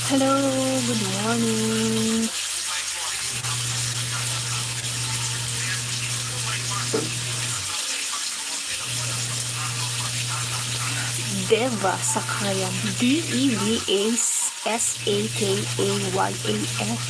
Hello, good morning. Deva Sakayan, Deva Sakayam.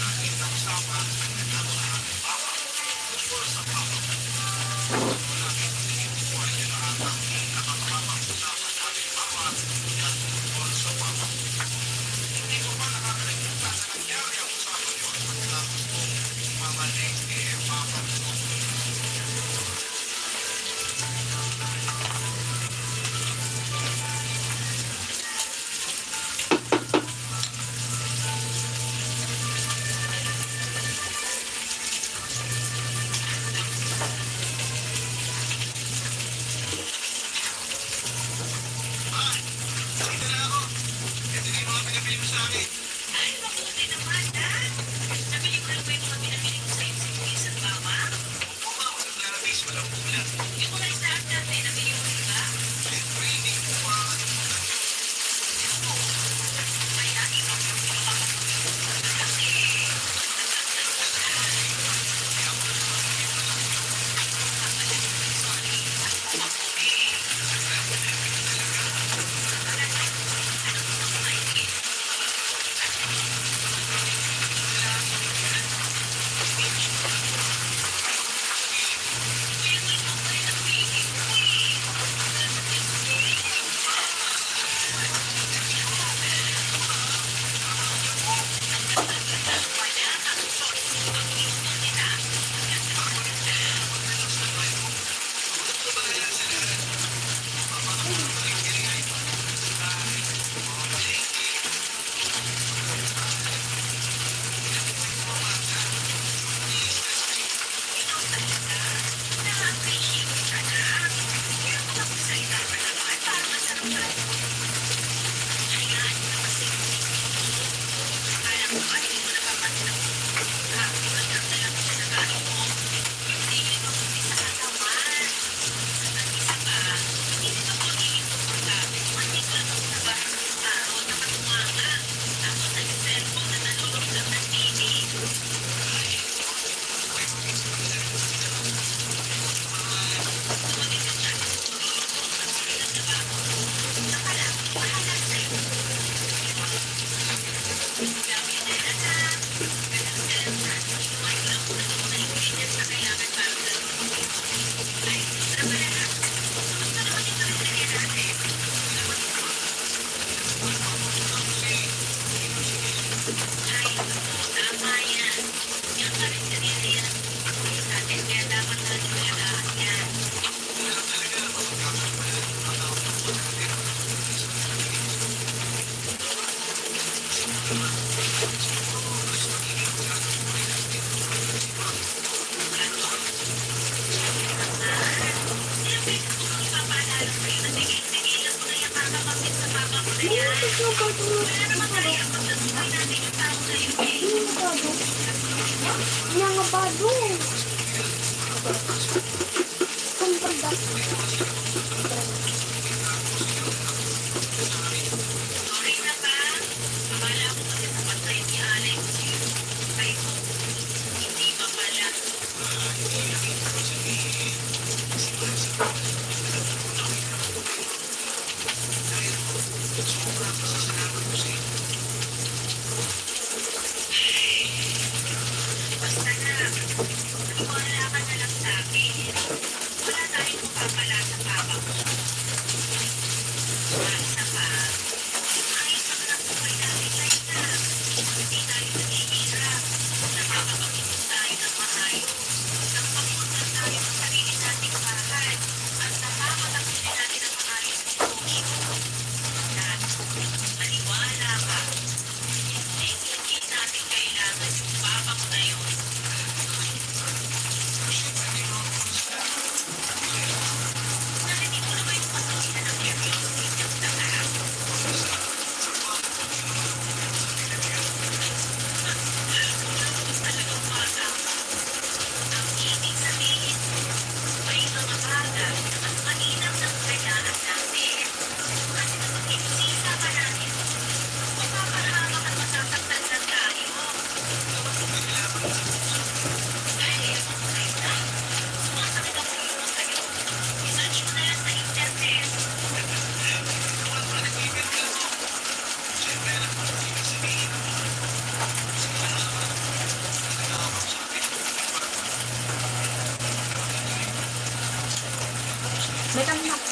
May kanina.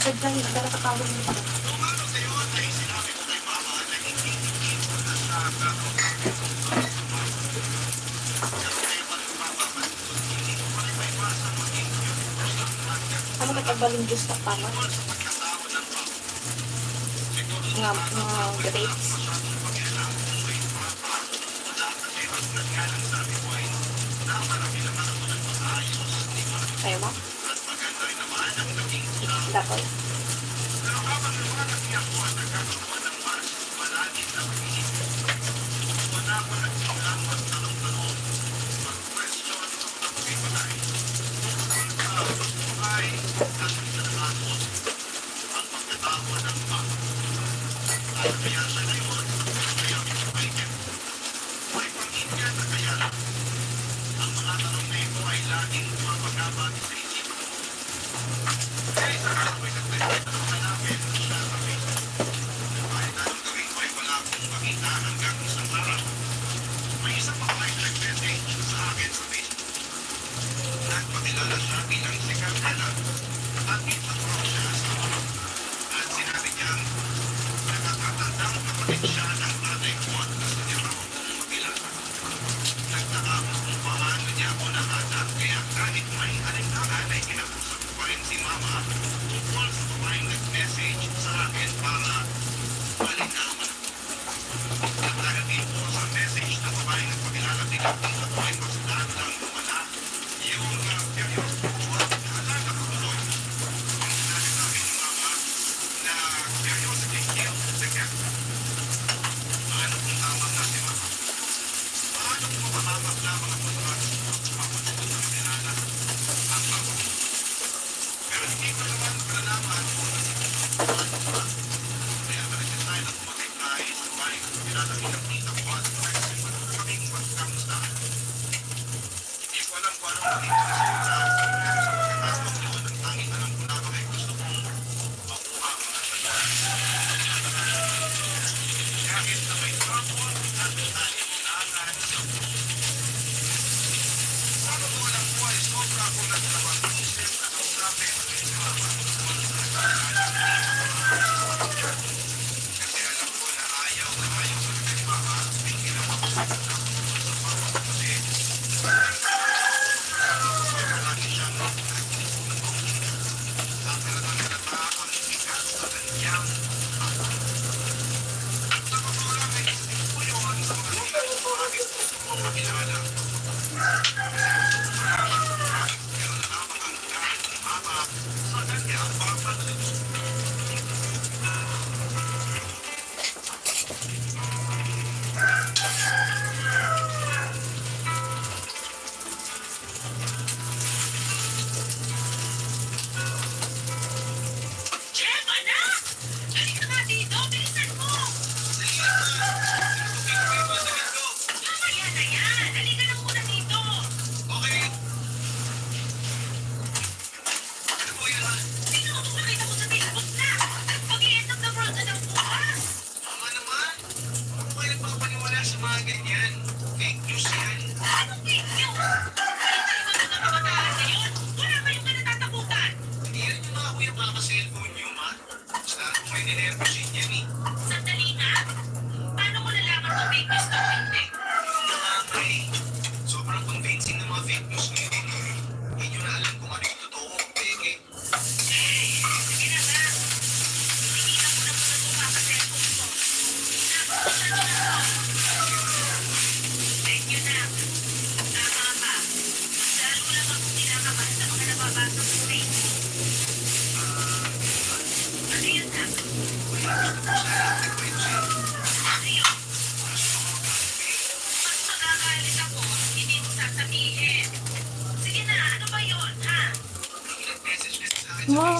Sagdan, nagkarakatawag mo. Ano ka tagbaling Diyos na tama? Nga grapes. Ayaw mo? Dapat.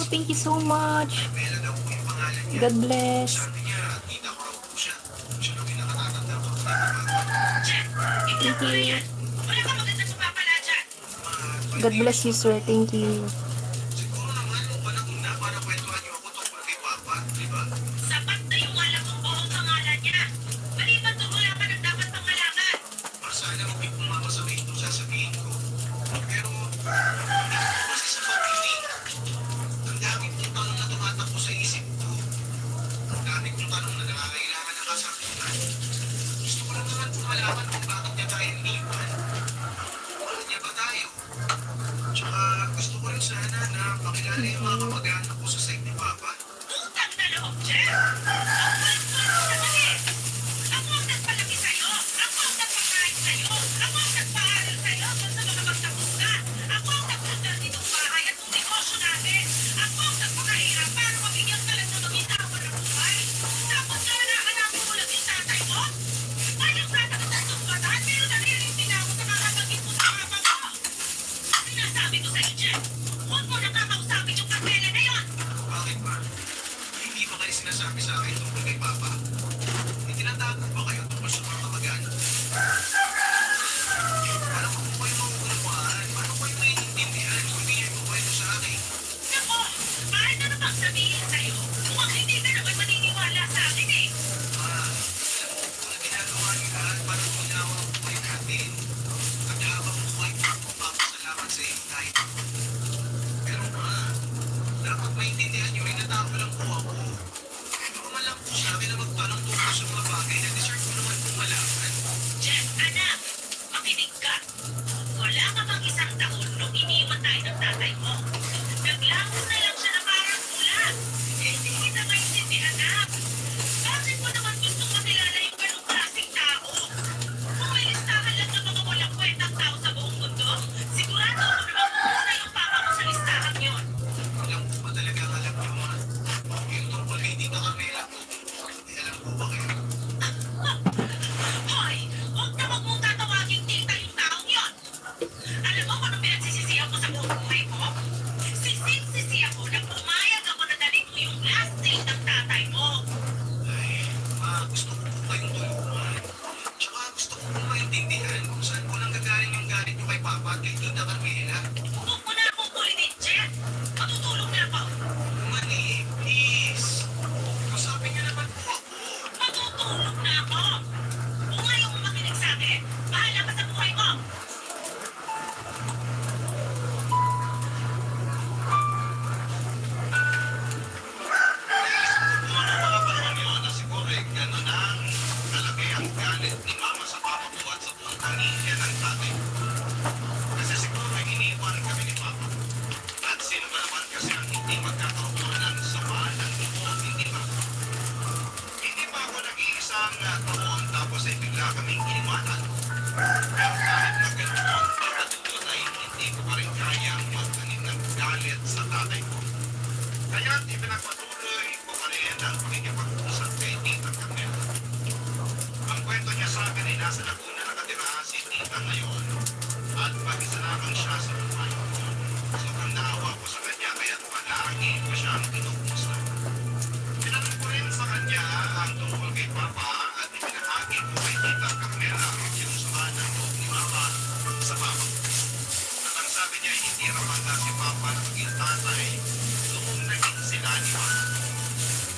thank you so much. God bless. Thank you. God bless you, sir. Thank you. Siguro naman nung panahon na para kwentuhan niyo ako tungkol kay Papa, di ba? Sapat na yung alam kong buong pangalan niya. Maliban doon wala ka nang dapat pang malaman. Sana huwag yung pumapasabihin kung sasabihin ko. Pero, hindi ko kasi sa pag-ibig. Ang dami kong tanong na tumatakbo sa isip ko. Ang dami kong tanong na nangangailangan ng kasagutan. Gusto ko lang naman kung malaman kung bakit niya tayo iniwan. Mahal niya ba tayo? Tsaka gusto ko rin sana na pakilala yung mga kamag-anak ko sa side ni Papa. Utang na loob, Jeff! Ang kulit-kulit na kami! Ako ang nagpalaki sa'yo! Ako ang nagpakain sa'yo! Ako ang nagpaaral sa'yo kung sa mga magtapos ka! Ako ang nagpundal nitong bahay at ng negosyo natin! Ako ang nagpakahirap para mabigyan ka lang na mag-inawa ng buhay! Tapos hanapin mo lang yung tatay mo? Ayaw sana kita sumbatan pero naririnig na ako sa kakabagin mo sa papa mo! Sinasabi ko sa'yo, Jeff, huwag mo nakakausapin yung Carmela na yun! Bakit ba? Hindi ba kayo sinasabi sa akin tungkol kay Papa? May tinatago ba kayo tungkol sa mga kamag-anak? Paano ko kayo mauunawaan? Paano kayo maiintindihan kung hindi niyo kwento sa akin? Naku! Kahit ano bang sabihin sa'yo, mukhang hindi ka naman maniniwala sa akin eh! Alam mo kung na ginagawa niyo lahat para unawa ang buhay natin. At habang buhay pa ako, papasalamat sa iyo kahit ako. Pero dapat maintindihan niyo, inatao lang po ako. Pero man lang po sa akin na magtanong tungkol sa mga bagay na deserve ko naman pong malaman. Jeff, anak! Makinig ka! Wala ka bang isang taon nung iniwan tayo ng tatay mo? Naglangon na lang siya na parang pula. Hindi kita maintindihan, anak. Bakit mo naman gustong makilala yung ganong klaseng tao? Kung may listahan lang ng mga walang kwentang tao sa buong mundo, sigurado ako naman muna yung papa mo sa listahan yun. Alam ko ba talaga ang alam niyo, ma? Yung tungkol kay Tita Carmela ko. Alam ko ba kayo? Hoy! Huwag na wag mong tatawaging tita yung taong yun! Alam mo kung anong pinagsisisihan ko sa buong buhay ko? Sisig-sisihan ko na pumayag ako na dalhin mo yung last name ng tatay mo. Ay, ma, gusto ko po kayong tulungan. Tsaka gusto ko po maintindihan kung saan po nang gagaling yung galit niyo kay Papa at kay Tita Carmela. Huwag mo na akong kulitin, Jeff! Matutulog na ako! Mali, please! Kausapin niyo naman po ako. Matutulog na ako! Kung ayaw mo makinig sa akin, bahala ka sa buhay mo! Naisip ko po ng mga panahon yun na siguro gano'n ang kalaki ang galit ni Mama sa Papa ko at sa buong pamilya ng tatay ko. Kasi siguro iniwan kami ni Papa. At sino ba naman kasi ang hindi magkakaroon ng samaan ng loob, hindi ba? Hindi pa ako nag-iisang taon tapos ay bigla kaming iniwanan. Pero kahit na ganoon, pagkatulad ay hindi ko pa rin kayang magtanim ng galit sa tatay ko. Kaya't ipinagpatuloy ko pa rin ang pakikipag-usap kay Tita Carmela. Ang kwento niya sa akin ay nasa Laguna nakatira si Tita ngayon at mag-isa lamang siya sa buhay ko. Sobrang naawa ko sa kanya kaya't palagi ko siyang kinukumusta. Tinanong ko rin sa kanya ang tungkol kay Papa at ipinahagi ko kay Tita Carmela yung sama ng loob ni Mama sa Papa ko. At ang sabi niya ay hindi raw handa si Papa na maging tatay noong naging sila ni Mama.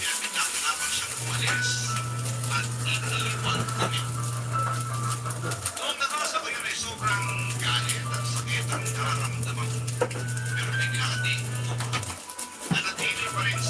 Kaya pinagkakalaban siyang umalis at iniwan kami. Noong nabasa ko yun ay sobrang galit at sakit ang nararamdaman ko. Pero bigla di nanatili pa rin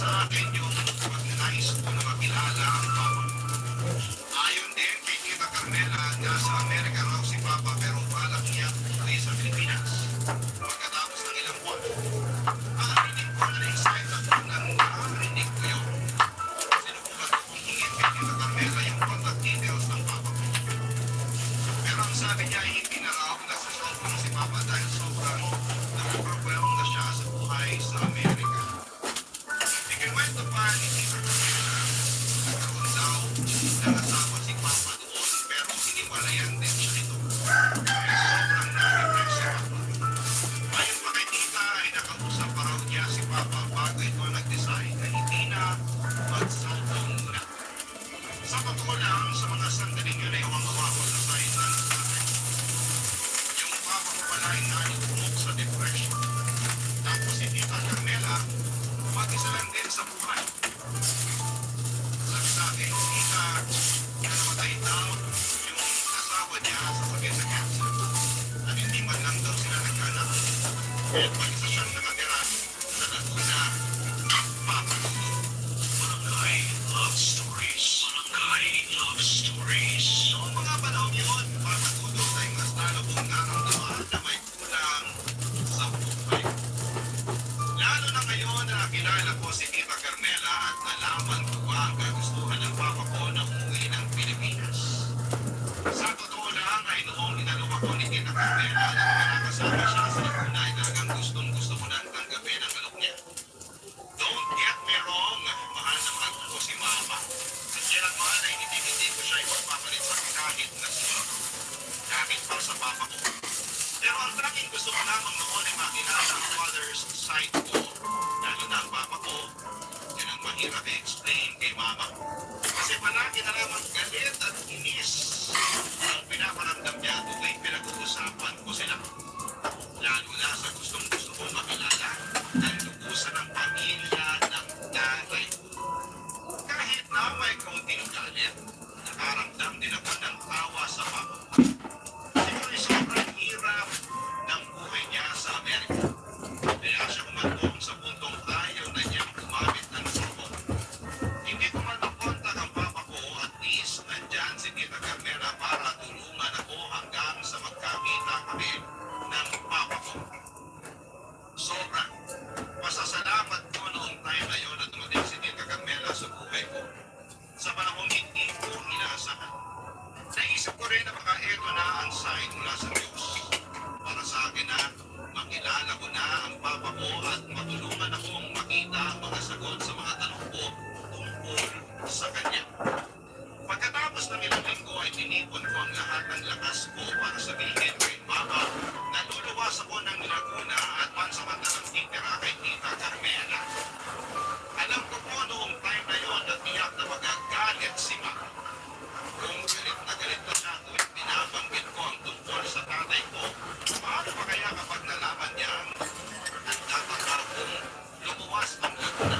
At mag-isa siyang nakatira sa Laguna, Papatulo. Barangay Love Stories. Barangay Love Stories. Noong mga panahon yun, Papatulo ay mas lalo kong naramdaman na may kulang sa buhay. Lalo na ngayon na kilala ko si Tita Carmela at nalaman ko ba ang kagustuhan ng papa ko na umuwi ng Pilipinas. Sa totoo lang ay noong inalawa ko ni Tita Carmela at nakasama siya sa Laguna ay talagang gustong-gusto ko nang tanggapin ang alok niya. Don't get me wrong, mahal na mahal ko si Mama. At kailanman ay hindi ko siya ipagpapalit sa kahit na sino. Kahit pa sa papa ko. Pero ang tanging gusto ko lamang noon ay makilala ang father's side ko. Lalo na ang papa ko. Yan ang mahirap i-explain kay Mama. Kasi palagi na lamang galit at inis ang pinaparamdam niya tuwing pinag-uusapan ko sila. Lalo na sa gustong-gusto ko makilala ang lubusan ng pamilya ng nanay. Kahit na may kaunting galit, nakaramdam din ako ng tawa sa papa ko. Siguro sobrang hirap ng buhay niya sa Amerika. Kaya siya kumantong sa puntong ayaw na niyang gumamit ng cellphone. Hindi ko man nakontak ang papa ko at least nandyan si Tita Carmela para tulungan ako hanggang sa magkakita kami ng papa ko. Sobra. Pasasalamat ko noong time na yun na dumating si Tita Carmela sa buhay ko. Sa panahong hindi ko inaasahan. Naisip ko rin na baka ito na ang sign mula sa Diyos. Para sa akin na makilala ko na ang papa ko at matulungan akong makita ang mga sagot sa mga tanong ko tungkol sa kanya. Pagkatapos ng ilang linggo ay tinipon ko ang lahat ng lakas ko para sabihin kay Mama na luluwas ako ng Laguna at pansamantalang titira kay Tita Carmela. Alam ko po noong time na yon na tiyak na magagalit si Mama. Kung galit na siya tuwing binabanggit ko ang tungkol sa tatay ko, paano pa kaya kapag nalaman niya ang nagtataka kong lumuwas ang Laguna?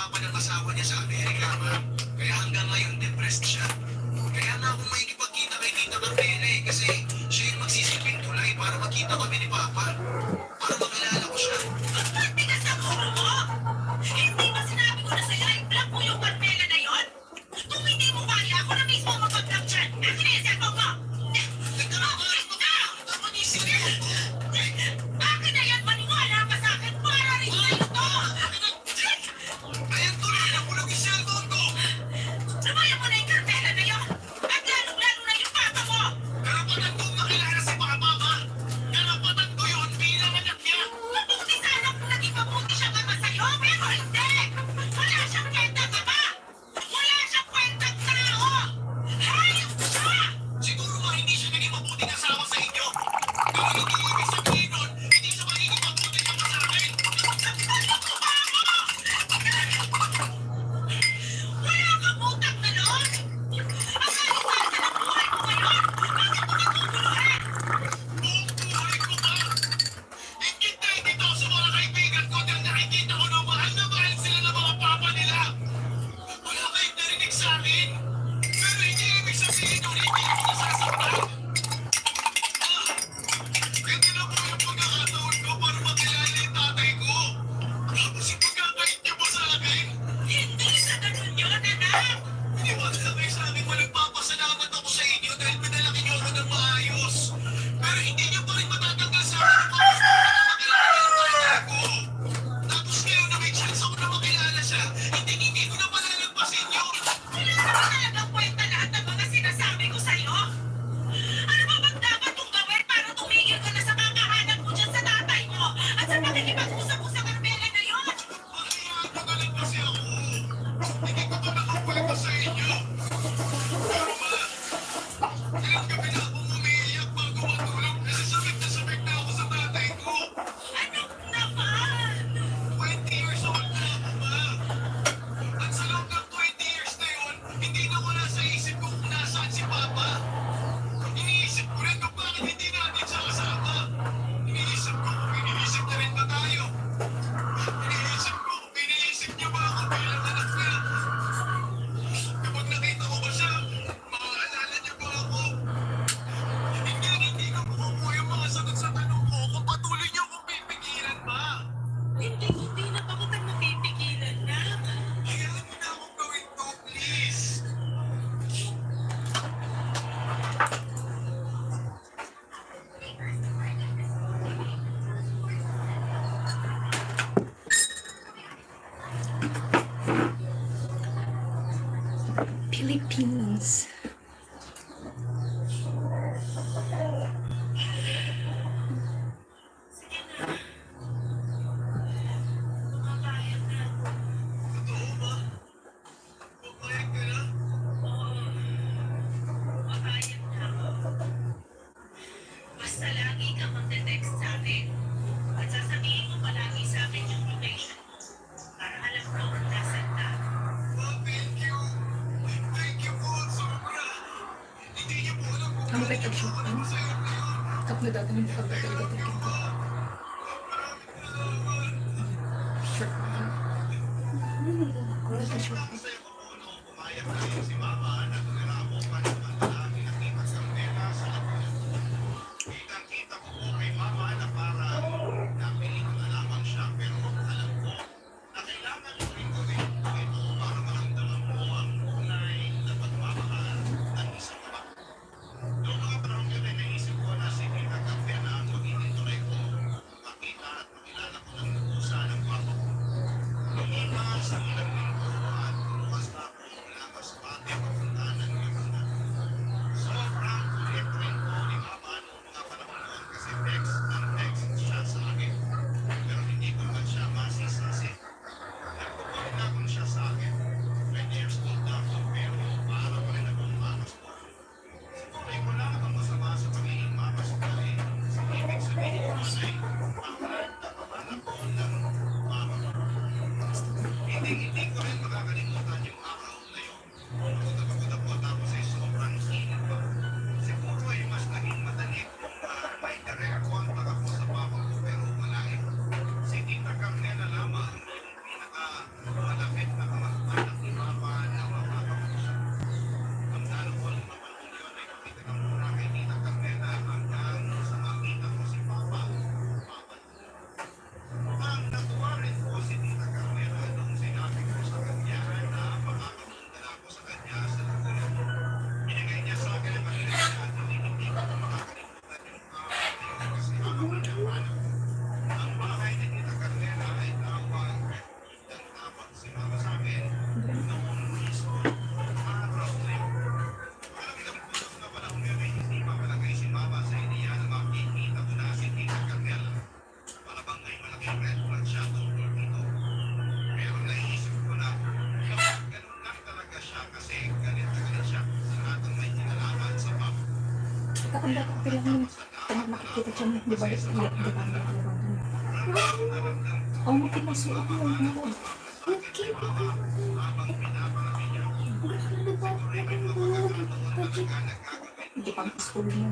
papa ng asawa niya sa Amerika, ma'am. Kaya hanggang ngayon, depressed siya. Kaya nga ako makikipagkita kay Tita Carmela eh, kasi siya yung magsisilbing tulay para makita kami ni Papa. Para makilala ko siya. Ba't matigas ang ulo mo? Hindi ba sinabi ko na sa'yo, i-block mo yung Carmela na yon? Kung hindi mo kaya, ako na mismo mag-block dyan. Akin na yung cellphone mo! Nagkakabalit mo ka! Sige! Akin na yan, maniwala ka sa akin para rin sa'yo to! Ayan tuloy na kulang yung cellphone ko! Lumayan mo na yung Carmela na yon! At lalong-lalo na yung papa mo! Karapatan kong makilala si Papa, ma! Karapatan ko yun bilang anak niya! Mabuti sana kung naging mabuti siyang ama sa'yo, pero hindi! Wala siyang kwentang ama! Wala siyang kwentang tao! Hayop siya! Siguro nga hindi siya naging mabuting asawa sa inyo. Pero hindi ibig sabihin nun, hindi siya magiging mabuting ama sa akin. Wala kang utang na loob! Ang kaliwata ng buhay mo ngayon! Bakit mo naguguluhan? Buong buhay ko ba? Ingit na dito sa mga kaibigan ko dahil nakikita ko na mahal sila ng mga papa nila. Wala kayong narinig sa akin. Pero hindi ibig sabihin nun, hindi ako nasasaktan. Ganda na po yung pagkakataon ko para makilala yung tatay ko. Tapos yung pagkakait niyo ba sa akin? Hindi sa ganun yun, anak! Iniwala na kayo sa akin, nagpapasalamat ako sa inyo dahil pinalaki niyo ako ng maayos. Pero hindi niyo pa rin matatanggal sa akin ang pagkakataon na makilala yung tatay ko. Tapos ngayon na may chance ako na makilala siya, hindi ko na malalagpasin yun. Wala naman talagang kwenta lahat ng mga sinasabi ko sa'yo! Ano ba bang dapat kong gawin para tumigil ka na sa kakahanap mo dyan sa tatay mo at sa pakikipag-usap mo sa Carmela na yun? Mahiyaan na galit kasi ako. Hindi ko ba nakakwenta sa inyo? Pero ma, ilang gabi na akong umiiyak bago matulog kasi sabik na ako sa tatay ko. Ano naman? 20 years old na ako, ma. At sa loob ng 20 years na yun, hindi na wala sa isip ko kung nasaan si Papa. Iniisip ko rin kung bakit hindi natin siya kasama. Iniisip ko kung iniisip na rin ba tayo. Iniisip ko kung iniisip niya ba ako bilang anak niya. Kapag nakita ko ba siya, maaalala niya ba ako? Hindi ko makukuha yung mga sagot sa tanong ko kung patuloy niyo akong pipigilan ba. Hindi na pa kita mapipigilan na. Hayaan niyo na akong gawin to, please. Philippines. Makakayag na. Totoo ba? Papayag ka na? Makakayag na ako. Basta lagi kang magte-text sa akin. At sasabihin mo palagi sa akin yung location mo. Para alam ko kung nasan ka. Ma, thank you. Thank you po. Sobra. Hindi niyo po alam kung Ang gaano bait ang niyo po shoot, alam no? sa iyo ngayon. Tatlo dati yung pagdating ko. Ma, maraming salamat. Short na. Wala sa short. Masaya ko po noong pumayag na rin si Mama na tumira ako para manalangin at ipas ang pera sa lahat. Kitang-kita ko po kay Mama na para napili ko na lamang siya pero alam ko na kailangan ko rin gawin ito para maramdaman mo ang tunay na pagmamahal ng isang ama. Noong mga panahon yun ay naisip ko na si Tita Carmela ang magiging tulay ko makita at makilala ko ng lusa ng papa ko. Lumipas ang ilang linggo at lumas na ako mula mas bati ako Kapag dapat lang yun, tanong makikita siya mo, di ba? Di ba? Oh, makinasuot mo mo. Hindi pang school mo.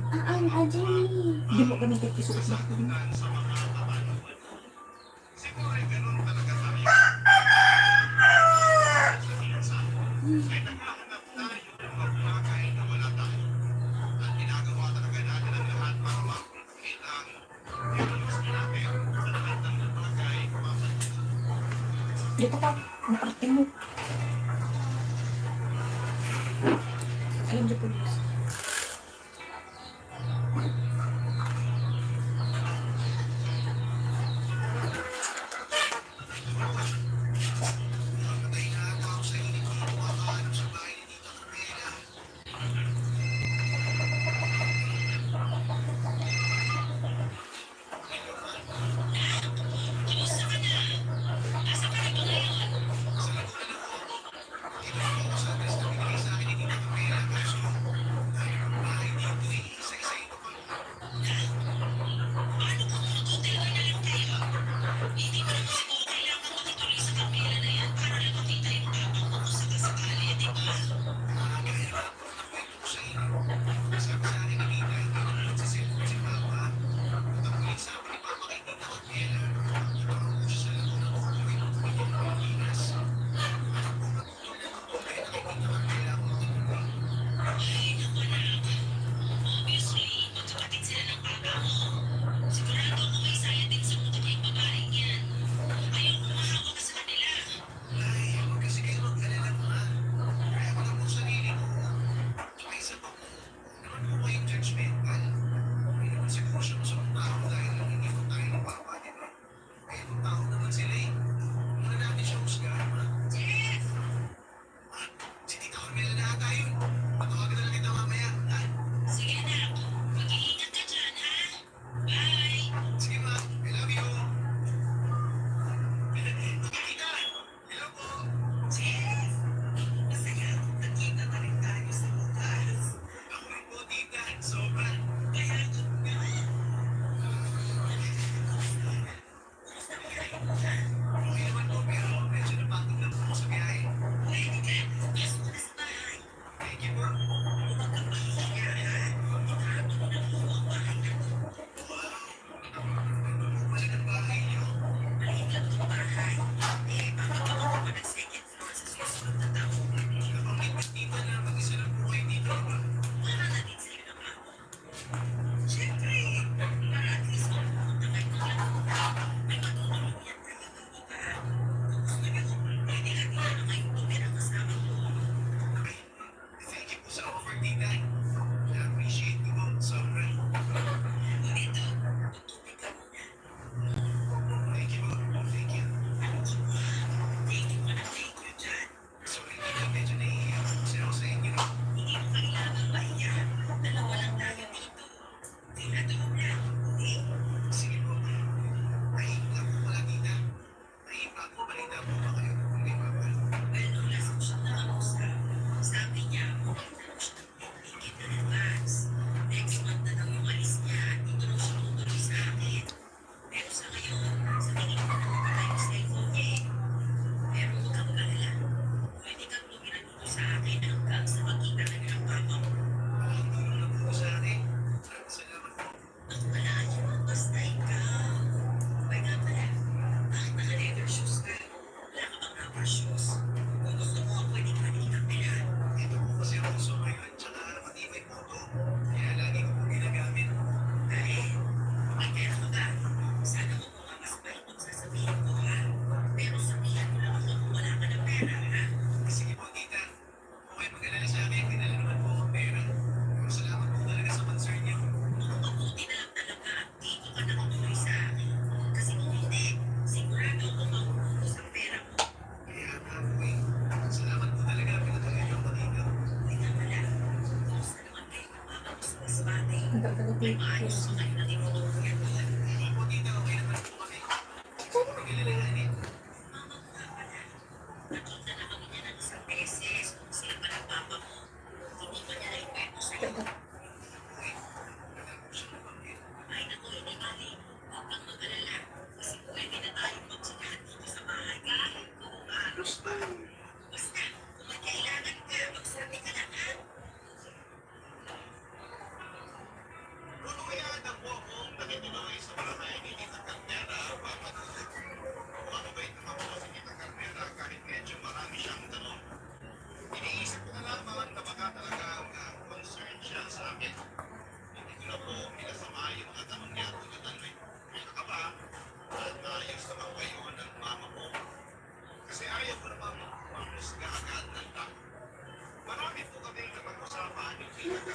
Hindi mo ganun kayo isuot na ko. Siguro ay ganun talaga tayo. Ay naghahanap tayo ng mga bagay na wala tayo. At ginagawa talaga natin ang lahat para makumplit ang gusto natin sa lahat ng bagay mapapansin. Dito pa, ang arte mo. Alam niyo po yun. Patay na ata ako sa init kung makahanap sa bahay ni Tita Carmela. Kumusta ka na? Nasa ka na ba ngayon? Sa lagunan ako. Kinuha ko sa address na binigay sa akin ni Tita Carmela. Kaso, dahil ang bahay dito eh, isa-isa ito pa. Paano kung mag-hotel ka na lang kayo? Hindi mo naman siguro kailangan makituloy sa Camila na yan para lang makita yung papa mo kung sakasakali, di ba? Kaya nga po nakwento ko sa inyo. Sabi sa akin ni Tita, hindi naman nagsiselfon si Papa. At ang ulit sabi ni Papa kay Tita Carmela, iparang ko siya sa lagunan ko kung ito pwede ng Pilipinas. At kung natutol na tutol kaya na kay Tita Carmela ako makituloy. Ay, naku anak. Obviously, magkapatid sila ng papa mo. Sigurado ako may saya din sa mundo ng babaeng yan. Ayaw kong mahawa ka sa kanila. Ay, huwag kasi kayo mag-alala ma. Kaya ko lang po sarili ko. Tsaka isa pa po, huwag naman po kayong judgmental. Hindi naman siguro siya masamang tao dahil nanginginom tayo ng Papa, di ba? Kaya itong tao naman sila eh. Huwag na natin siya husgahan ma. Jeff! Ma, si Tita Carmela na ata yun. Patawagan na lang kita mamaya, ha? Sige anak, mag-iingat ka dyan, ha? Bye! Sige ma, I love you. Tita, hello po. Jeff! Masaya akong nakita na rin tayo sa bukas. Ako rin po, Tita. Sobra. Kaya ako nga. Okay naman po, pero medyo napagod lang po ako sa biyahe. Pwede ka, pasok ka na sa bahay. Thank you po. Huwag kang mahihiya, ha? Itarapin mo na po ang bahay na to. Ano po pala ng bahay niyo? Maliit lang itong bahay. Eh, papagawa ko pa ng second floor sa susunod na taon. Nabanggit ni Tita na mag-isa lang po kayo dito, di ba? Para na din sa'yo ng amo. Siyempre, para at least mapupunta kayo ng laguna. May matutulungan kayo ng iba. Kung gusto niyo, pwede ka din na kayong tumira kasama ko. Ay, thank you po sa offer, Tita. Na-appreciate ko po. Sobra. O ito, magtubig ka muna. Thank you po. Thank you. Ano ka ba? Thank you ka na thank you dyan. Sorry, Tita. Medyo naiiyak po kasi ako sa inyo. Hindi mo kailangang mahiya. Dalawa lang tayo dito. Tinatawag na. Okay? Sige po. Ay, lang po pala, Tita. May bagong balita po ba kayo kung may Papa? Well, nung last ko siyang nakausap, sabi niya, okay na raw siya ng ticket in advance. Next month na daw yung alis niya, dito raw siya tutuloy sa akin. Pero sa ngayon, sa tingin ko nakakita yung cellphone niya eh. Pero huwag kang mag-alala. Pwede kang tumira dito sa akin hanggang sa magkita na ng papa mo. Malaking tulong na po sa akin. Maraming salamat po. Ako pala yun, basta ikaw. Ay nga pala, bakit naka-leather shoes ka? Wala ka bang rubber shoes? Kung gusto mo, pwede ka rin kitang bilhan. Ito po kasi ang uso ngayon, tsaka matibay po ito. Kaya lagi ko po ginagamit. Dahil, may pera ka ba? Sana mo mga mas malimang sasabihin ko ha. Pero sabihan mo lang ako kung wala ka ng pera ha. Sige po, Tita. Okay, mag-alala sa akin. Dinala naman po akong pera. Pero salamat po talaga sa concern niyo. Kung mabuti na lang talaga, dito ka nakatuloy sa akin. Kasi kung hindi, sigurado ako maubos ang pera mo. Kaya nga po eh. Salamat po talaga. Pinatuloy niyo ako dito. Hindi nga pala, kumusta naman kayo ng mama mo sa Masbate? Ang gagawin May ko. maayos ba kayo na tinutulungan doon? Hindi po, Tita. Okay naman po kami. Huwag po nag-alalahanin. Mama ko nga pala. Nakita na kami niya ng isang beses kung sila pala papa mo. Hindi pa niya naikwento sa'yo. Uy,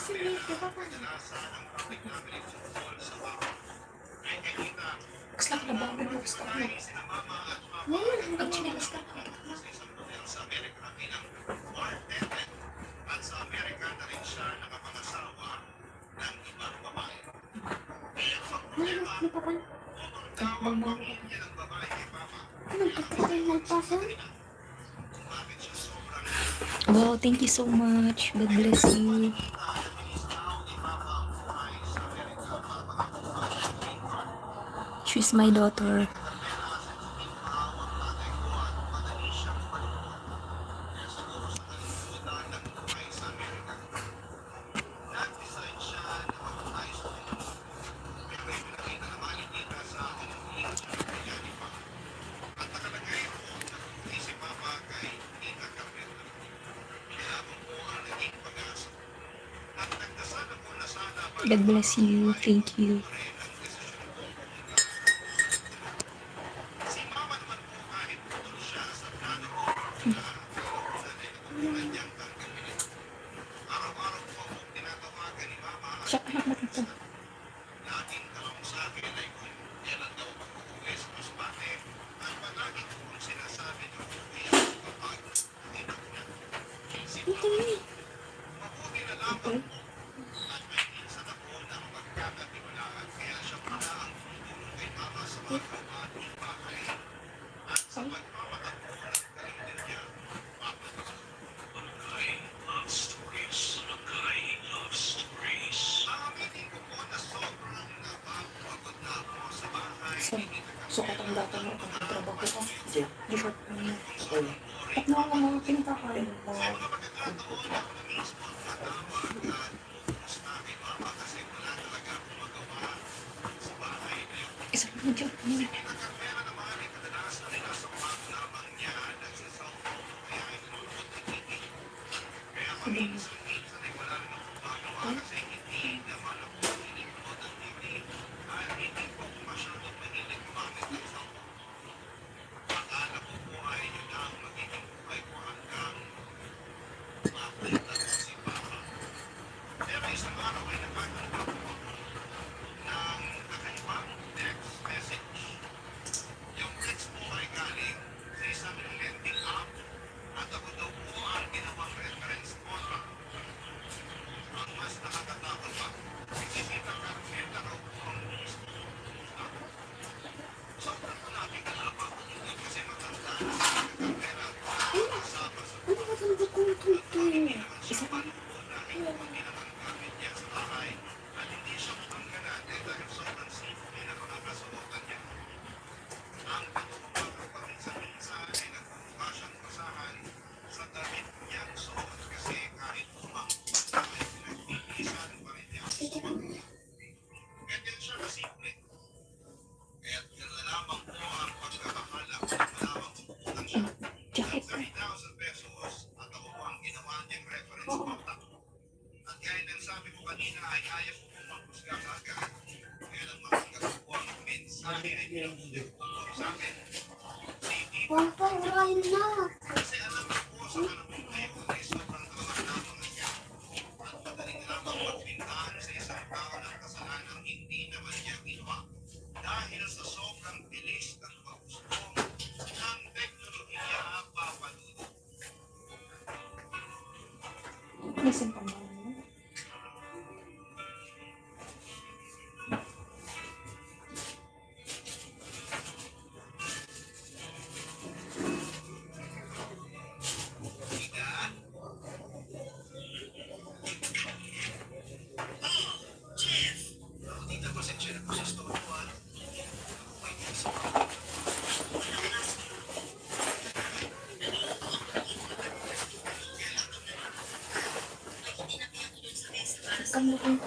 Sige, diba pa? kadalasan ang public namin ay tungkol sa baka. Ay kakita, Gusto ko na ba? Gusto ko na. sina mama at papa Ngayon, hanggang chinelas ka. sa isang model sa Amerika bilang bartender. At sa Amerika na rin siya nakapangasawa ng ibang babae. Bilang Ngayon, pagproblema, ano pa ba? ang tawag pamilya ng babae kay Papa. Anong kapatid ng pasa? Kung bakit siya sobrang Wow, thank you so much. God bless you. She's my daughter. God bless you. Thank you. Si Mama naman po kahit putol siya sa plano ko na katulad niyang tanggapin. Araw-araw po akong tinatawagan ni Mama at Siya anak natin to. laging tanong sa akin ay kung kailan daw mag-uwi sa Masbate at palagi ko kung sinasabi na uuwi ako kapag tinag niya. Si Mama, mabuti na lamang po at may minsan ako ng magkakatiwalaan kaya siya pala ang tumulong kay Mama sa mga gawain bahay at sa pagmamakatpo ng kalimtin niya. Barangay Love Stories. Barangay Love Stories. Aaminin ko po na sobrang napapagod na ako sa bahay. So, sukat ang data mo kung trabaho ko. Siya. Di short mo na. Oy. At naman ang mga pinakakain mo. Sa mga pagkakataon ako na mismo ang tatawag at kumusta kay Mama kasi wala talaga akong magawa sa bahay ngayon. Isa lang dyan. Nagkapera naman ay kadalasan ay nasa bag lamang niya nagsasalpo kaya ay nanonood ng TV. Kaya paminsan-minsan ay wala rin akong magawa kasi hindi naman ako nilinood ng TV at hindi po ako masyadong mahilig gumamit ng cellphone. Akala ko po ay yun ang magiging buhay ko hanggang mapalitan ko si Papa. Pero isang araw ay nakatanggap po ako ng kakaibang text message. Yung text po ay galing sa isang lending app at ako daw po ang ginawang reference contract. Ang mas nakakatakot pa, isisita karmeta raw po ang mismo. Sobrang malapit na lapat kasi matanda na sa karmera kasama sa Ano ba itong bukong isa pa po dahil hindi naman gamit niya sa bahay at hindi siya matanggalan dahil sobrang sipag niya na mga kasuotan niya. Ang katuwang ko paminsan-minsan ay nagmumukha siyang basahan sa damit niyang suot kasi kahit umang ay pinagbibisan pa rin niya ang suot. Ganyan siya kasimple. Kaya't yun na lamang po ang pagkakahala kung malawang pupunan siya. Jacket ko. 30,000 pesos at ako po ang ginawa niyang reference contact. At gaya ng sabi ko kanina ay kaya ko pong maghusga kaagad. Kaya lang makanggap ko ang mensahe ay pinagbulit ko po sa akin. Hindi pa. Papa, urahin na. Kasi alam ko po sa panahon ngayon ay sobrang talaga lamang niya. At madaling lamang magpintahan sa isang tao ng kasalanang hindi naman niya ginawa. Dahil sa sobrang bilis ng pagustong ng teknolohiya papadudot. Listen pa mo. Ika? Tita, pasensya na po sa store ko, ah. Wait, isa pa. Kamu kung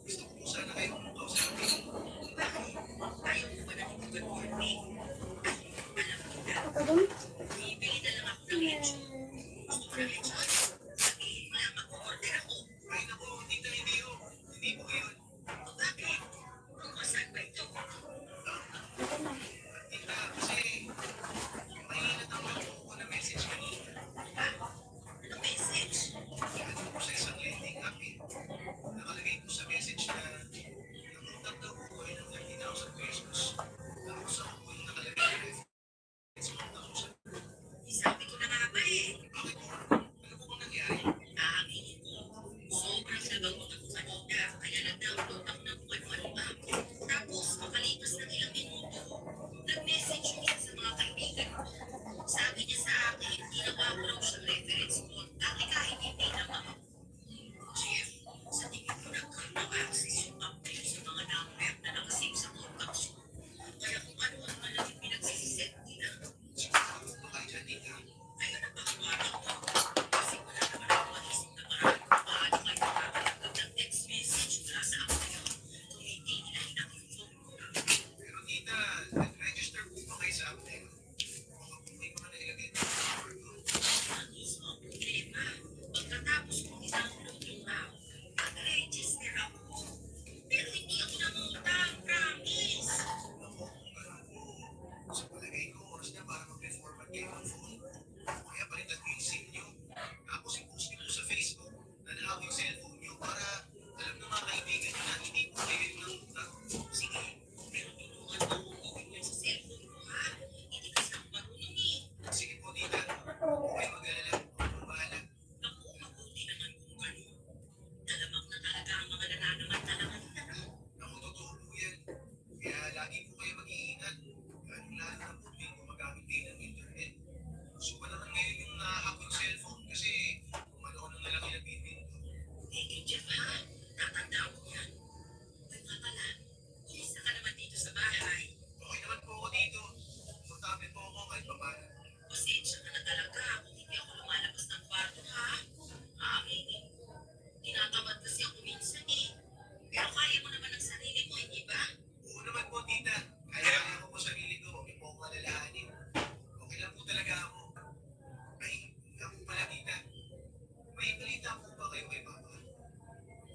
Gusto ko sana kayo umuto sa akin. kayo ang phone. Kaya palitan ko yung SIM nyo. Tapos i-post nyo po sa Facebook na nahawak yung cellphone nyo para alam ng mga kaibigan nyo na hindi po kayo yung nangutang. Sige, pero tulungan mo akong gawin yan sa cellphone ko, ha? Hindi kasi ako marunong eh. Sige po, tita. Huwag kayo mag-alala. Ako bahala. Naku, mabuti naman kung gano'n. Talamak na talaga ang mga nananamantalahan na. Ako, totoo po yan. Kaya lagi po kayo mag-iingat. Lalo na po may gumagamit kayo ng internet. So, wala naman ngayon yung nahahack yung cellphone kasi kung ano-ano na lang yung nabibinto. Thank you, Jeff, ha? Tatandaan ko yan. Uy, nga pala, kumusta ka naman dito sa bahay? Okay naman po ako dito. Matami po ako kahit paano. Pasensya ka na talaga kung hindi ako lumalabas ng kwarto, ha? Aaminin ko. Tinatamad kasi ako minsan eh. Pero kaya mo naman ang sarili mo, hindi ba? Oo naman po, tita. Kaya ako po sarili ko. Huwag niyo po akong alalahanin. Okay lang po talaga ako. Ay, nga po pala, tita. May balita po ba kayo kay Papa?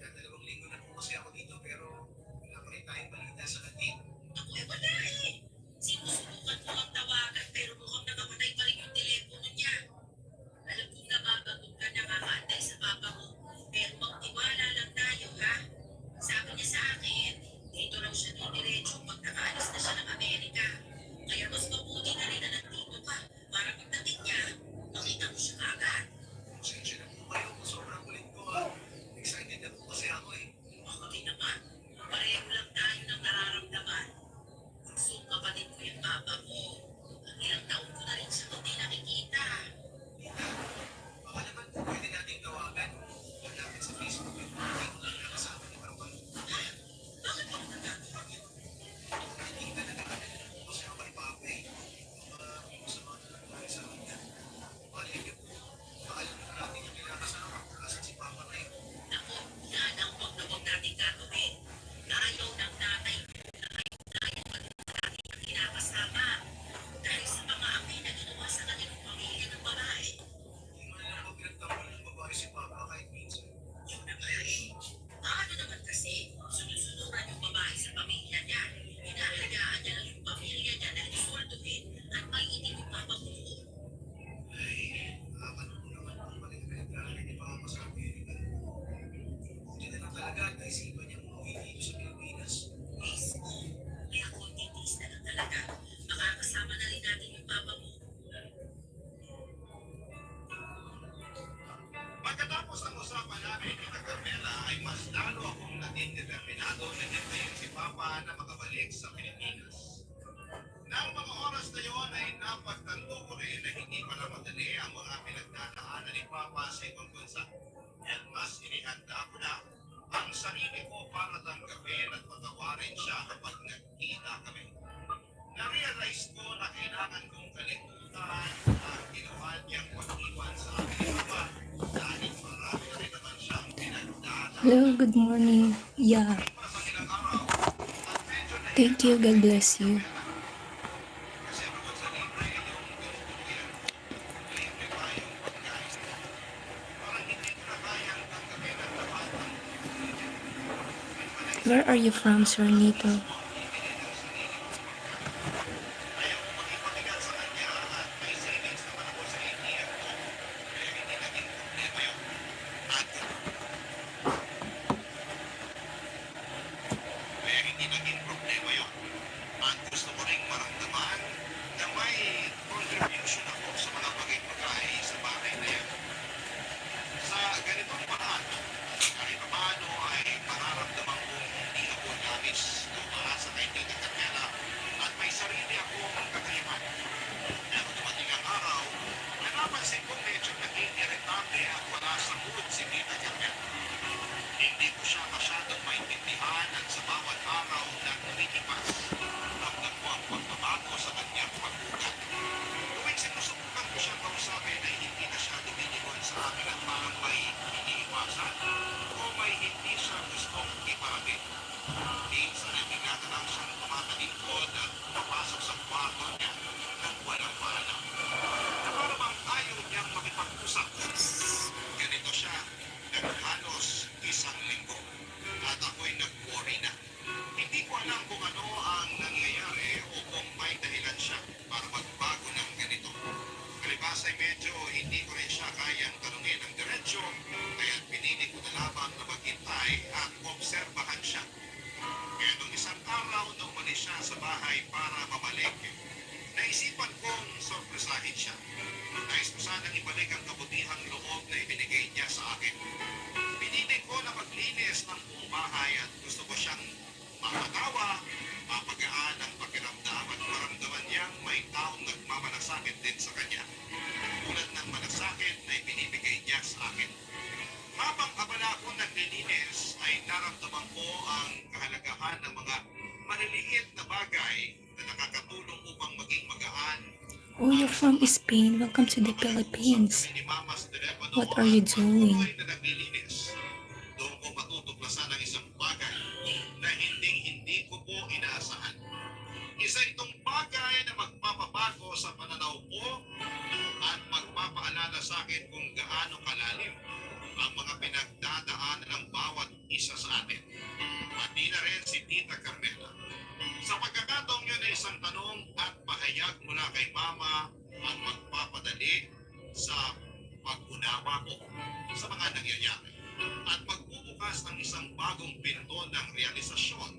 Dalawang linggo na po kasi ako dito pero wala pa rin tayong balita sa kantin. Ako ay wala eh. Sinusubukan ko ang tawagan pero mukhang nakamatay pa rin yung telepono niya. Alam kong nababagot ka nakakaantay sa papa mo. Pero magtiwala lang tayo, ha? Sabi niya sa akin, dito raw siya diretso pag nakaalis na siya ng Amerika. Kaya mas mabuti na rin na nandito ka para pagdating niya, makita mo siya agad. Pasensya na po kayo kung sobrang kulit ko ah. Excited na po kasi ako eh. Ako din naman, pareho lang tayo ng nararamdaman. Gusto kapatid ko yung papa mo. Ilang taon ko na rin siya hindi nakikita. Tita, baka naman po pwede natin tawagan. Malapit sa Facebook yung hindi ko lang nakasama ni Papa. Bakit ako nagagawa yun? Tita, nagkakadala po kasi ako kay Papa eh. Baka masama na lang tayo sa kanya. Malay niyo po, baka alam na natin yung kinakasama kasi si Papa na yun. Naku, yan ang huwag na huwag natin gagawin. Ayaw ng nanay mo na kayo tayo pag-natin ang kinakasama. Dahil sa mga amin na ginawa sa kanilang pamilya ng babae. Hindi man lang po pinagtanggol ng babae si Papa kahit minsan. Yun na nga eh. Paano naman kasi sunod-sunuran yung babae sa pamilya niya? Hinahayaan niya lang yung pamilya niya na isolduhin at may itin yung papa mo. Ay, nakakano po naman kung balik na nagdaanan ni Papa sa Amerika. Buti na lang talaga at naisipan niya umuwi dito sa Pilipinas. Mismo. Kaya kung titis na lang talaga, makakasama na rin natin yung papa mo. Pagkatapos ng usapan namin ni Carmela ay mas lalo akong naging determinado na hintayin si Papa na makabalik sa Pilipinas. Nang mga oras na yun ay napagtanto ko rin na hindi pala madali ang mga pinagdadaanan ni Papa sa ibang bansa. At mas inihanda ko na ang sarili ko para tanggapin at patawarin siya kapag nagkita kami. Na-realize ko na kailangan kong kalimutan ang ginawa niyang pag-iwan sa akin ni Papa dahil marami na rin naman siyang pinagdadaanan. Hello, good morning. Yeah, Pa sa ilang araw at medyo thank you. God bless you. kasi bukod sa libre yung tinutuluyan, libre pa yung pagkain. Parang hindi ko na kayang tanggapin ang lahat ng Where are you from, Sir Nito? ayaw ko maging sa kanya at may savings naman ako sa ATM ko. Kaya hindi naging problema yun. At kaya hindi naging problema yun. At gusto ko ring maramdaman na may contribution ako sa mga bagay-bagay sa bahay na yan. Sa ganitong paraan, kahit paano ay mararamdaman kong hindi ako labis tumaas sa kaibigan Carmela at may sarili akong kakayahan. Pero dumating ang araw, na napansin kong medyo naging irritable at wala sa mood si Tita Carmela. Hindi ko siya masyadong maintindihan at sa bawat araw na lumilipas, ramdam ko ang pagbabago sa kanyang pag-ugat. Tuwing sinusubok Nais ko sanang ibalik ang kabutihang loob na ibinigay niya sa akin. Pinili ko na maglinis ng buong bahay at gusto ko siyang mapatawa, mapagaan ang pakiramdam at maramdaman niyang may taong nagmamalasakit din sa kanya. Tulad ng malasakit na ibinibigay niya sa akin. Habang abala ako naglilinis, ay naramdaman ko ang kahalagahan ng mga maliliit na bagay na nakakatulong upang maging magaan. Oh, you're from Spain. Welcome to the Philippines. What are you doing? Doon ko matutuklasan ang isang bagay na hindi ko po inaasahan. Isa itong bagay na magpapabago sa pananaw ko at magpapaalala sa akin kung gaano kalalim ang mga pinagdadaanan ng bawat isa sa atin. Pati na rin si Tita Carmela. Sa pagkakataong yun ay isang tanong at pahayag mula kay Mama ang magpapadali sa pag-unawa ko sa mga nangyayari at magbubukas ng isang bagong pinto ng realisasyon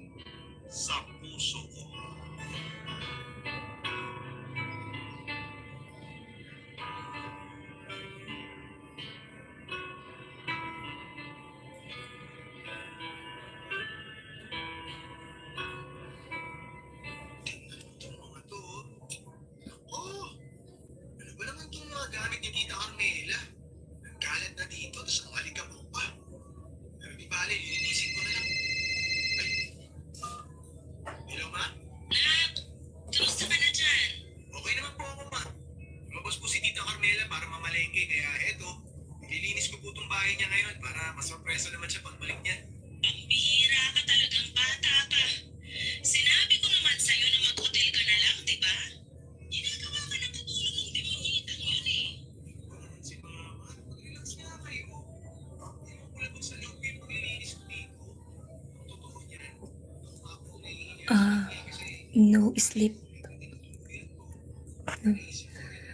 sa puso ko. Itong mga to, oh, ano ba naman itong mga gamit ni Tita Carmela? Nagkalat na dito, tapos ang alikabok pa. Pero di bale, lilinisin ko na lang. Ay. Hello, Ma? Nak, kamusta ka na dyan? Okay naman po ako, Ma. Lumabas po si Tita Carmela para mamalengke, kaya eto, nililinis ko po itong bahay niya ngayon para masurpresa naman siya pagbalik niya. Pambihira ka talagang bata ka. Sinabi ko naman sa'yo na mag-hotel ka na lang, di ba? Ginagawa ka ng katulong ng demonyitang yun eh. Ano naman si Mama? Mag-relax nga kayo. Hindi mo kulabot sa loob yung paglilinis ko dito. Ang totoo niyan. Ako naiiyak kasi No sleep. hindi natutulog ko. No. Naisip ko rin na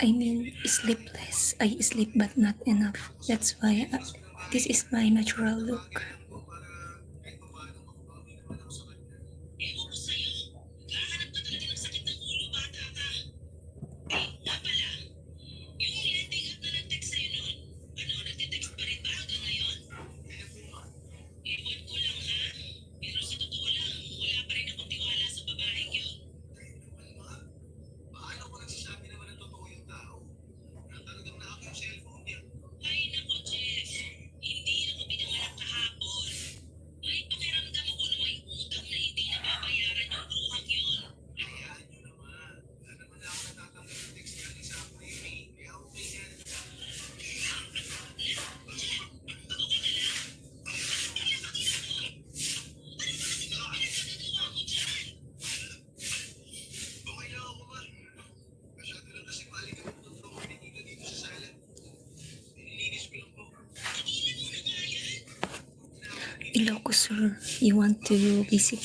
I mean, sleepless. I sleep but not enough. That's why this is my natural look. Ewan ko sa'yo, naghahanap ka talaga ng sakit ng ulo, bata ka. Eh, nga pala, yung lending app na nag-text sa'yo nun, ano, nagte-text pa rin ba hanggang ngayon? Ewan ko lang ha, pero sa totoo lang, wala pa rin akong tiwala sa babaeng yun. Paano ko nagsasabi naman ng totoo yung tao? Na talagang na ako yung cellphone niya. Ay nako, Jeff, hindi ako pinanganak kahapon. May pakiramdam ako na may utang na hindi nababayaran yung bruhang yun. Hayaan niyo naman. Wala naman na ako natatanggap ng text galing sa ako yun eh. Kaya okay yan. Okay lang ako, Ma. Masyado lang kasi malikabok ng tao ni Tita dito sa sala. Nililinis ko lang po. Ilocos, sir. You want to visit?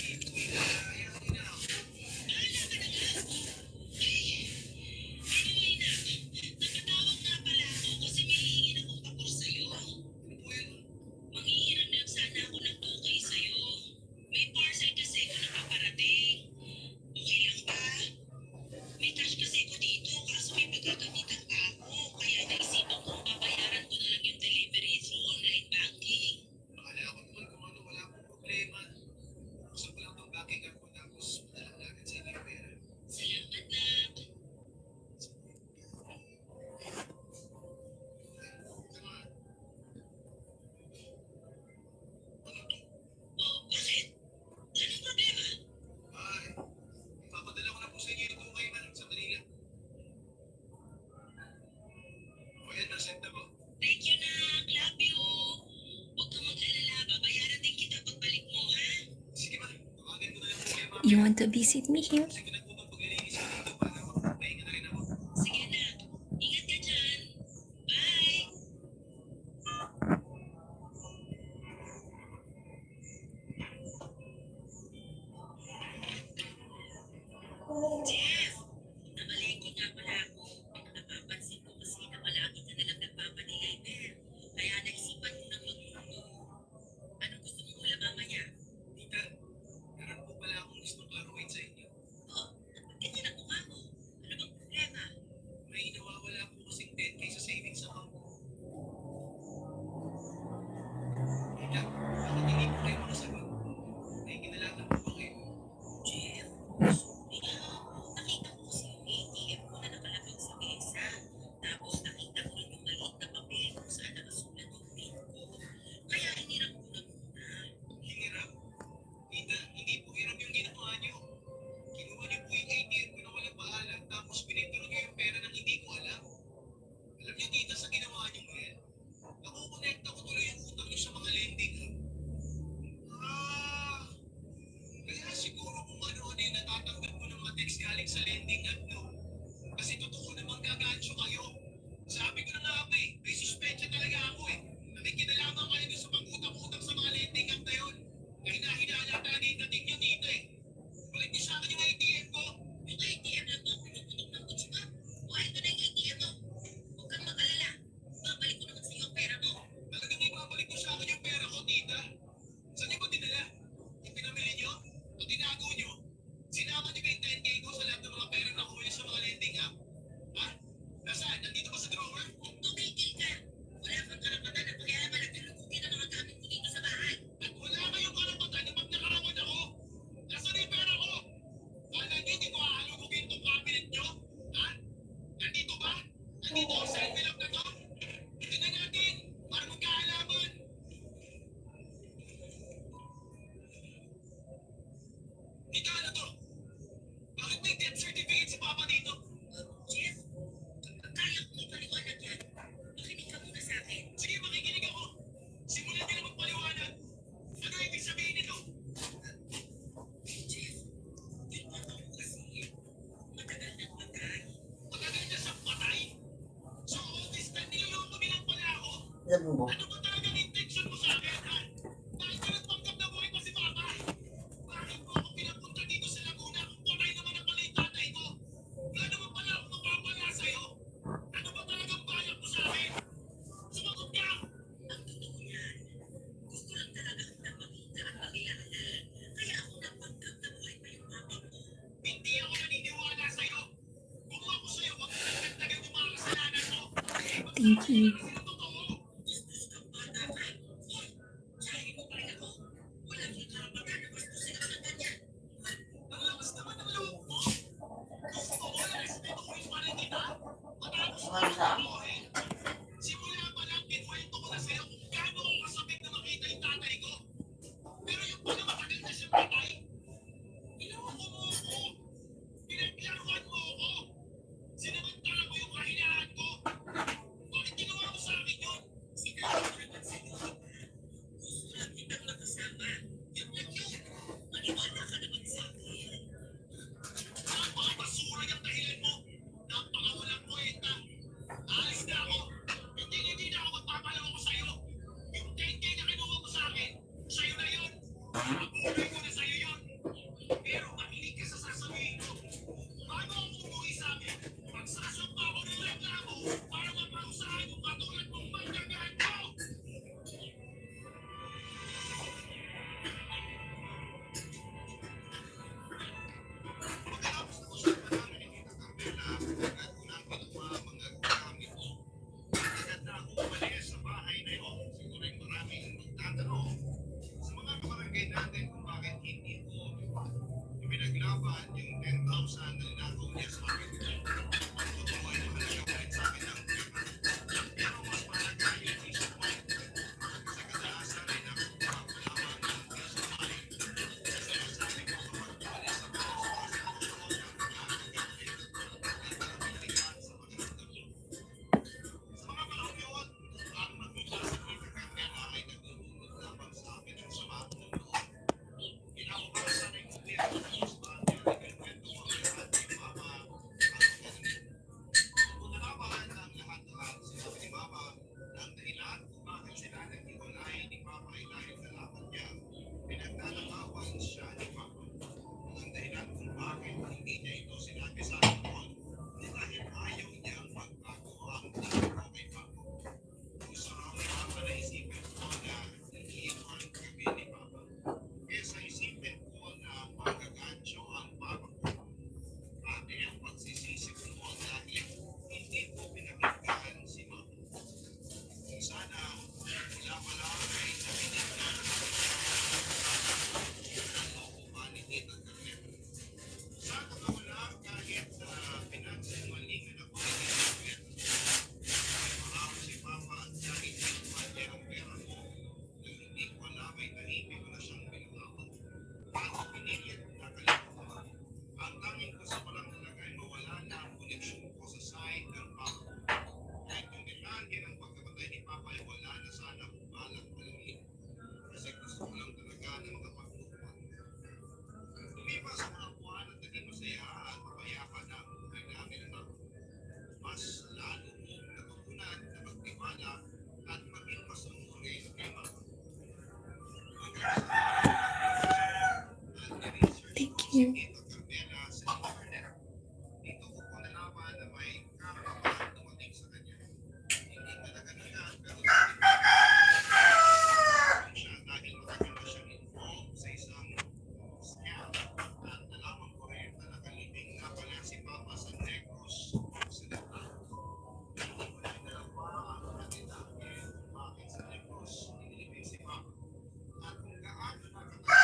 Napatawag nga pala ako kasi may hingin akong papor sa'yo. Manghihiram lang sana ako ng 2K sa'yo. May parcel kasi ako nakaparating. Okay lang ba? May cash kasi ako dito kaso may pagkagamitan pa ako. Kaya naisipan kong babayaran ko na lang yung delivery through online banking. Akala ko naman kung ano, wala akong problema. Gusto ko lang ng banking app ko tapos madala na agad sa inyo yung pera. Salamat na. Oh, bakit? Anong problema? Ay, ipapadala ko na po sa inyo yung 2K man sa Manila. O yan, nasend na po. Thank you na. Love you. Huwag kang mag-alala. Babayaran din kita pagbalik mo, ha? Sige ma, tawagin ko na lang po kayo ma'am. You want to visit me here? Kasi ko na po itong paglilinis ko dito para magpapahinga na rin ako. Sige na. Ingat ka dyan. Bye. Jeff, namalengke nga pala ako. Napapansin ko kasi na palagi ka nalang nagpapadeliver. Kaya naisipan ko nang magluto. Anong gusto mong ulam mamaya? Tita, meron po pala akong gustong klaruhin sa inyo. Oh, Sabi mo, Ano ba talagang intention mo sa akin, ha? Bakit ka nagpanggap na buhay pa si Papa? Bakit mo ako pinapunta dito sa Laguna kung tunay naman ang pala yung tatay ko? Wala naman pala akong mapapala sa'yo. Ano ba talagang balak mo sa akin? Sumagot ka! Ang totoo yan. Gusto lang talaga kitang makita at makilala. Kaya ako nagpanggap na buhay pa yung papa mo. Hindi ako naniniwala sa'yo. Kung ako sa'yo, wag mo nang dagdagan yung mga kasalanan mo. Thank you. Sino totoo? Bastos kang bata ka. Hoy, tsahin mo pa rin ako. Wala kang karapatan na bastusin ako ng ganyan. Ang lakas naman ng loob mo. Gusto ko respetuhin pa rin kita. Matapos mo ano sa ako eh. Simula pa lang, kinuwento ko na sa'yo kung gaano ako kasabit na makita yung tatay ko. Pero yung pala matagal na siyang patay. Ginawa mo ako. Pinaglaruan mo ako. Sinamantala mo yung kahinaan ko. Bakit ginawa mo sa akin yun? Sinabi ko naman sa'yo, Papa. Gusto lang kitang makasama. Yun lang yun. Maniwala ka naman sa akin. Napakabasura yung dahilan mo. Napakawalang kwenta. Alis na ako. Hindi na ako magpapaloko sa'yo. Yung 10K na kinuha mo sa akin, sa'yo na yun. Mabuhay ko na sa'yo yun. Pero makinig ka sa sasabihin ko. Bago ako umuwi sa amin, magsasampa ako ng reklamo para mapausahan yung katulad mong manggagaan ko. Pagkatapos ng usapan namin ni Tita Carmela, agad ko nang kinuha ang mga gamit ko. Agad na ako umalis sa bahay na yun. Siguro ay maraming magtatanong sa mga kabarangay natin kung bakit hindi ko pinaglaban yung 10,000 na ninakaw niya sa akin. Ang totoo ay mahalaga ulit sa akin ang pera. Pero mas mahalaga yung peace of mind. Sa kadalasan ay nakukuha ko lamang ang peace of mind. Sa sinasabi ko kapag umalis sa bahay sa kasi ang sa mga panahon yun, ang magmula sa Tita Carmela ay nagdudulot lamang sa akin ang sama ng loob. Kinabukasan ay umuwi ako ng husband niya ay kinuwento ko ang lahat kay Mama ang ganun. Kung nalaman ng lahat-lahat, sinabi ni Mama ang dahilan kung bakit sila naghiwalay ni Papa ay dahil nalaman niya pinagtatatawan siya ni Papa. Ang dahilan kung bakit hindi niya ito sinabi sa akin noon ay dahil ayaw niyang magbago ang tingin ko kay Papa. Kung sarap ni Papa na isipin ko na iiwan kami ni Papa. Kesa isipin ko na magagansyo ang Papa ko. Ate ang pagsisisi ko dahil hindi ko pinakinggan si Mama. Sana wala pala ay nakinig na ang looban ni Tita Carmela. Sana wala kahit pinagsinungalingan ako ni Tita Carmela. Mahal si Papa at kahit kinuha niya ang pera ko, nang hindi ko alam ay tahimik ko na siyang pinungawan. Bago pinilit na kalimutan. Ang tanging gusto ko lang talaga ay mawala na ang koneksyon ko sa side ng Papa ko. Kahit yung detalye ng pagkamatay ni Papa ay wala na sana kung balak alamin. Kasi gusto ko lang talaga na makapag-move. Lumipas ang mga buwan at naging masaya at mapayapa na ang buhay namin ng Papa. Mas lalo kong natutunan na magtiwala at maging masunuri kay Mama. Hanggang sa at ni-research Thank ko you. si Tita Carmela sa internet. Dito ko po nalaman na may karapahan dumating sa kanya. Hindi talaga lahat pero siya dahil matagal na siyang involved sa isang scam at nalaman ko rin na nakalibing na pala si Papa sa Negros Occidental. Hindi ko na dalawa ang natinake kung bakit sa Negros inilibing si Papa at kung gaano nakatagal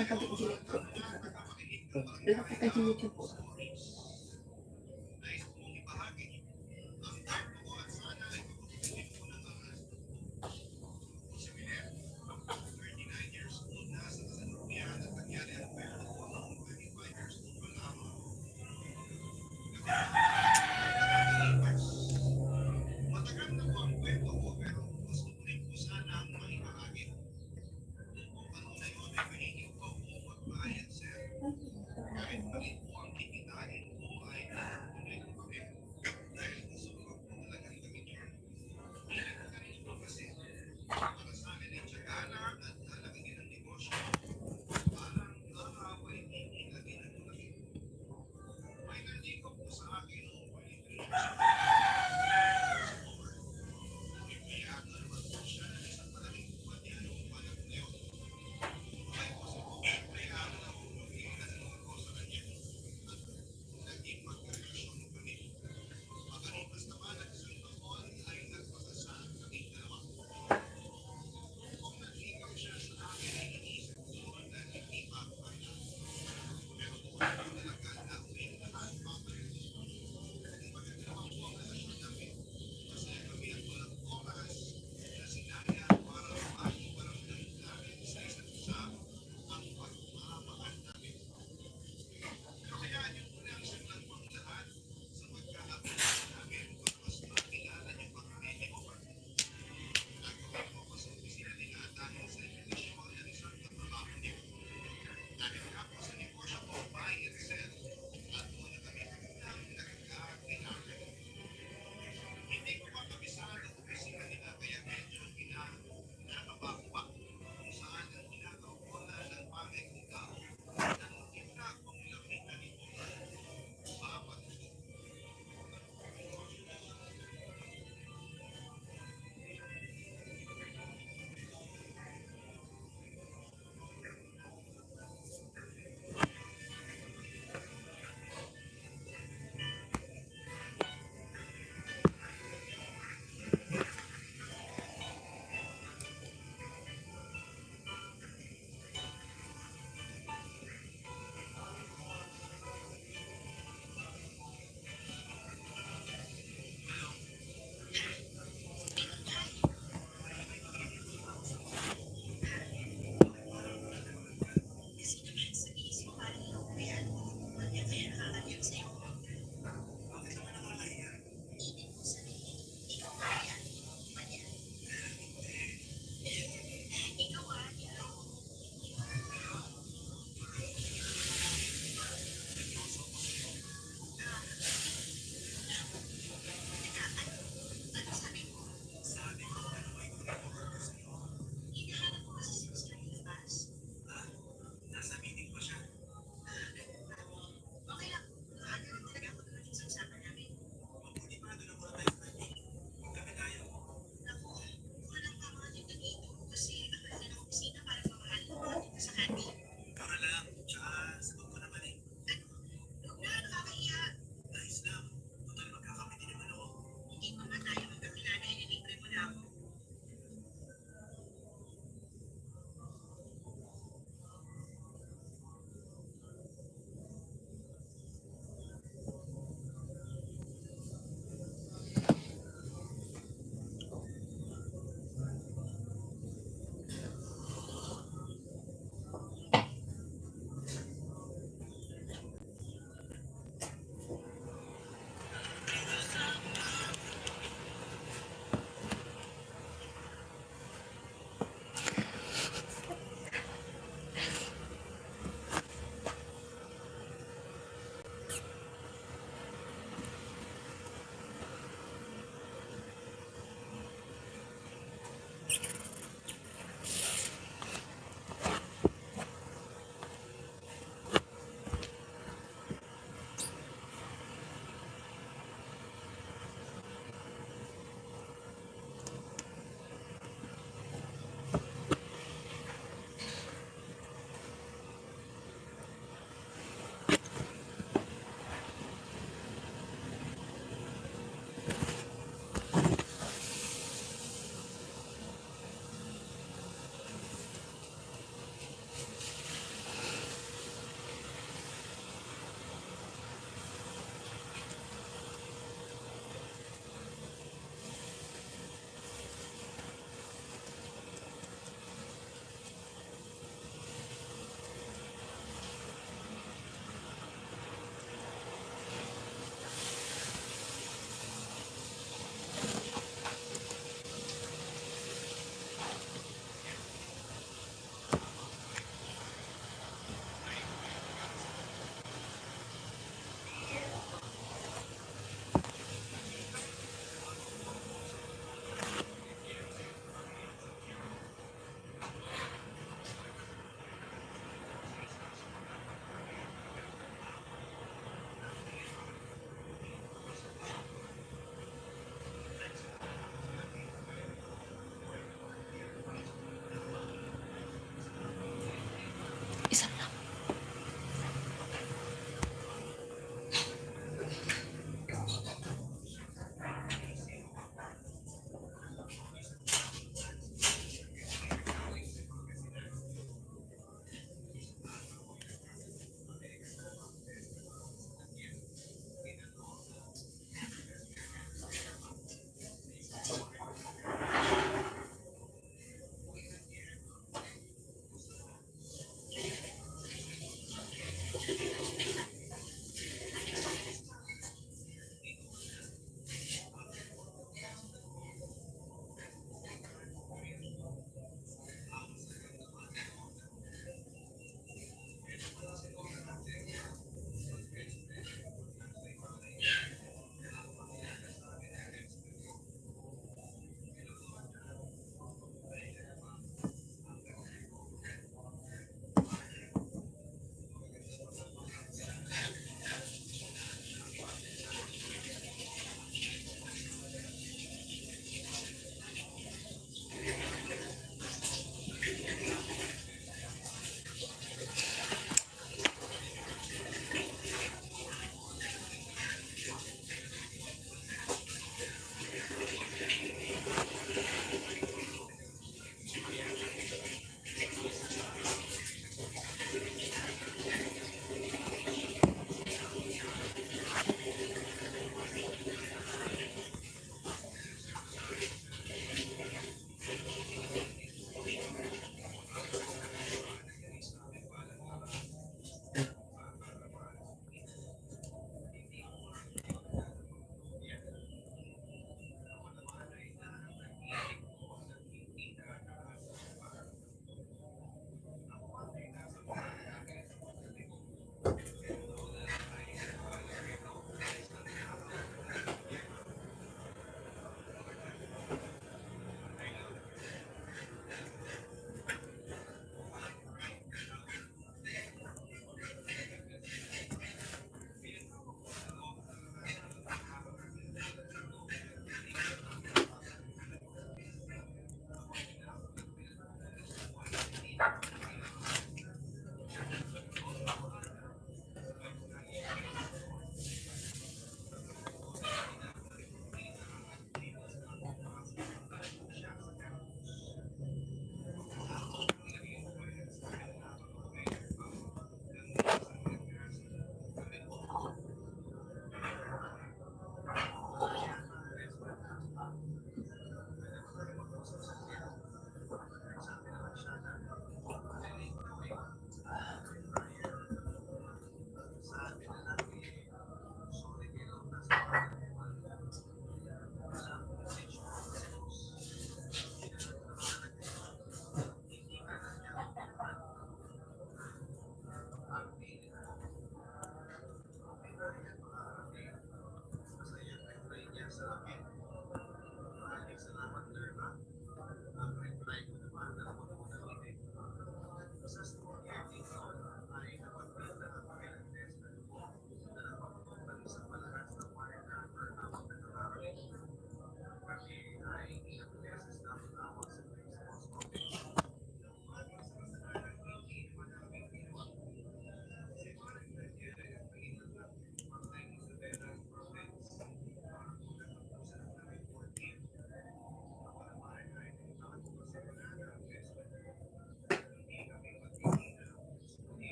Nagpag-delete ko. Lahat ka sa YouTube ko. Matagal na po ang kwento ko pero gusto ko rin po sana ang maibahagi. Kung ano na yun ay magiging ko magbayad, sir. Kahit mali po ang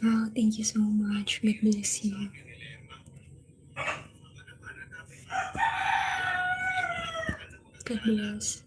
Oh, thank you so much. God bless you. God bless.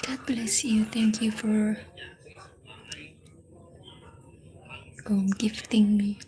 God bless you. Thank you for gifting me.